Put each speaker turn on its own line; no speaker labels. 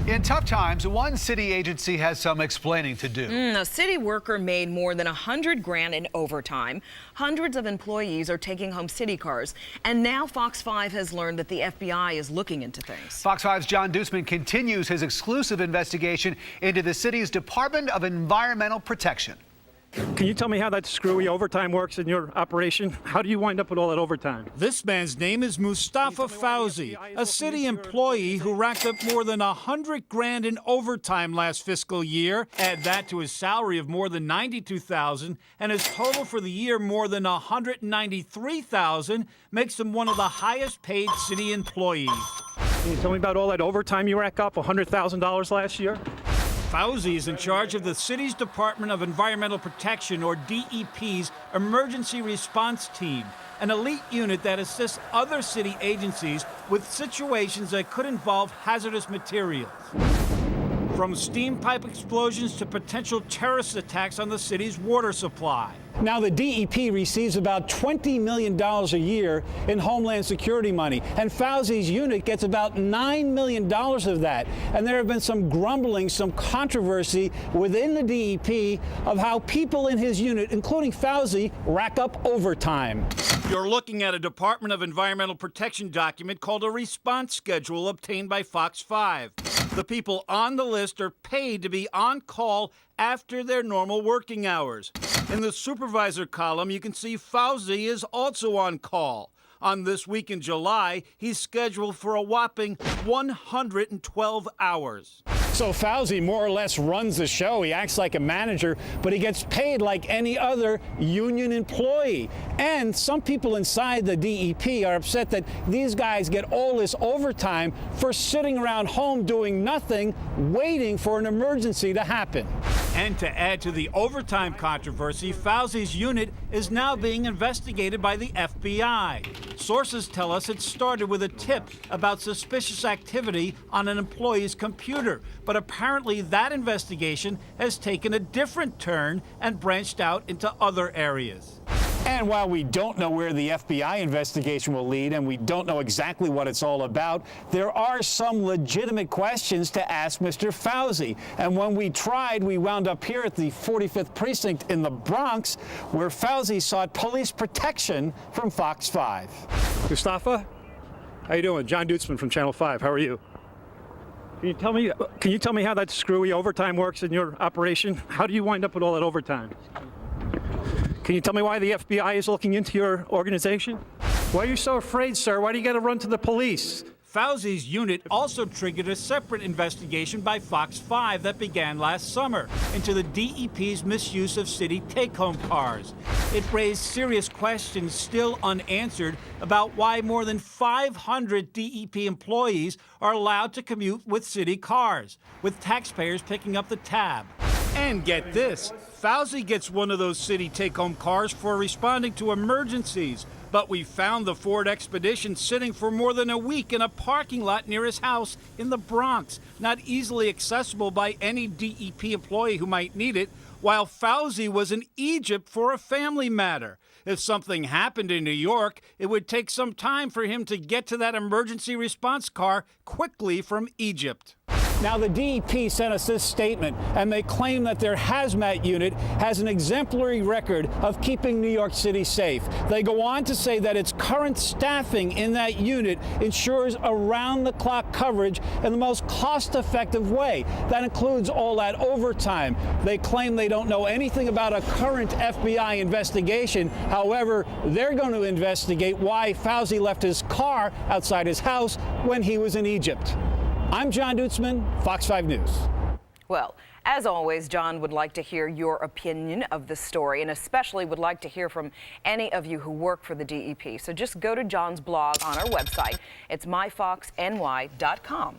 In tough times, one city agency has some explaining to do.
A city worker made more than $100 grand in overtime. Hundreds of employees are taking home city cars. And now Fox 5 has learned that the FBI is looking into things.
Fox 5's John Dutzman continues his exclusive investigation into the city's Department of Environmental Protection.
Can you tell me how that screwy overtime works in your operation? How do you wind up with all that overtime?
This man's name is Mustafa Fauzi, a city employee who racked up more than $100 grand in overtime last fiscal year. Add that to his salary of more than $92,000, and his total for the year more than $193,000 makes him one of the highest paid city employees.
Can you tell me about all that overtime you rack up, $100,000 last year?
Fauzi is in charge of the city's Department of Environmental Protection, or DEP's, Emergency Response Team, an elite unit that assists other city agencies with situations that could involve hazardous materials. From steam pipe explosions to potential terrorist attacks on the city's water supply.
Now, the DEP receives about $20 million a year in Homeland Security money, and Fauzi's unit gets about $9 million of that. And there have been some grumbling, some controversy within the DEP of how people in his unit, including Fauzi, rack up overtime.
You're looking at a Department of Environmental Protection document called a response schedule obtained by Fox 5. The people on the list are paid to be on call after their normal working hours. In the supervisor column, you can see Fauzi is also on call. On this week in July, he's scheduled for a whopping 112 hours.
So Fauzi more or less runs the show. He acts like a manager, but he gets paid like any other union employee. And some people inside the DEP are upset that these guys get all this overtime for sitting around home doing nothing, waiting for an emergency to happen.
And to add to the overtime controversy, Fauzi's unit is now being investigated by the FBI. Sources tell us it started with a tip about suspicious activity on an employee's computer. But apparently that investigation has taken a different turn and branched out into other areas.
And while we don't know where the FBI investigation will lead, and we don't know exactly what it's all about, there are some legitimate questions to ask Mr. Fauzi. And when we tried, we wound up here at the 45th Precinct in the Bronx, where Fauzi sought police protection from Fox 5.
Mustafa, how you doing? John Dutzman from Channel 5. How are you? Can you tell me how that screwy overtime works in your operation? How do you wind up with all that overtime? Can you tell me why the FBI is looking into your organization? Why are you so afraid, sir? Why do you got to run to the police?
Fauzi's unit also triggered a separate investigation by Fox 5 that began last summer into the DEP's misuse of city take-home cars. It raised serious questions still unanswered about why more than 500 DEP employees are allowed to commute with city cars, with taxpayers picking up the tab. And get this, Fauzi gets one of those city take-home cars for responding to emergencies. But we found the Ford Expedition sitting for more than a week in a parking lot near his house in the Bronx, not easily accessible by any DEP employee who might need it, while Fauzi was in Egypt for a family matter. If something happened in New York, it would take some time for him to get to that emergency response car quickly from Egypt.
Now, the DEP sent us this statement, and they claim that their hazmat unit has an exemplary record of keeping New York City safe. They go on to say that its current staffing in that unit ensures around-the-clock coverage in the most cost-effective way. That includes all that overtime. They claim they don't know anything about a current FBI investigation. However, they're going to investigate why Fauzi left his car outside his house when he was in Egypt. I'm John Dutzman, Fox 5 News.
Well, as always, John would like to hear your opinion of the story, and especially would like to hear from any of you who work for the DEP. So just go to John's blog on our website. It's myfoxny.com.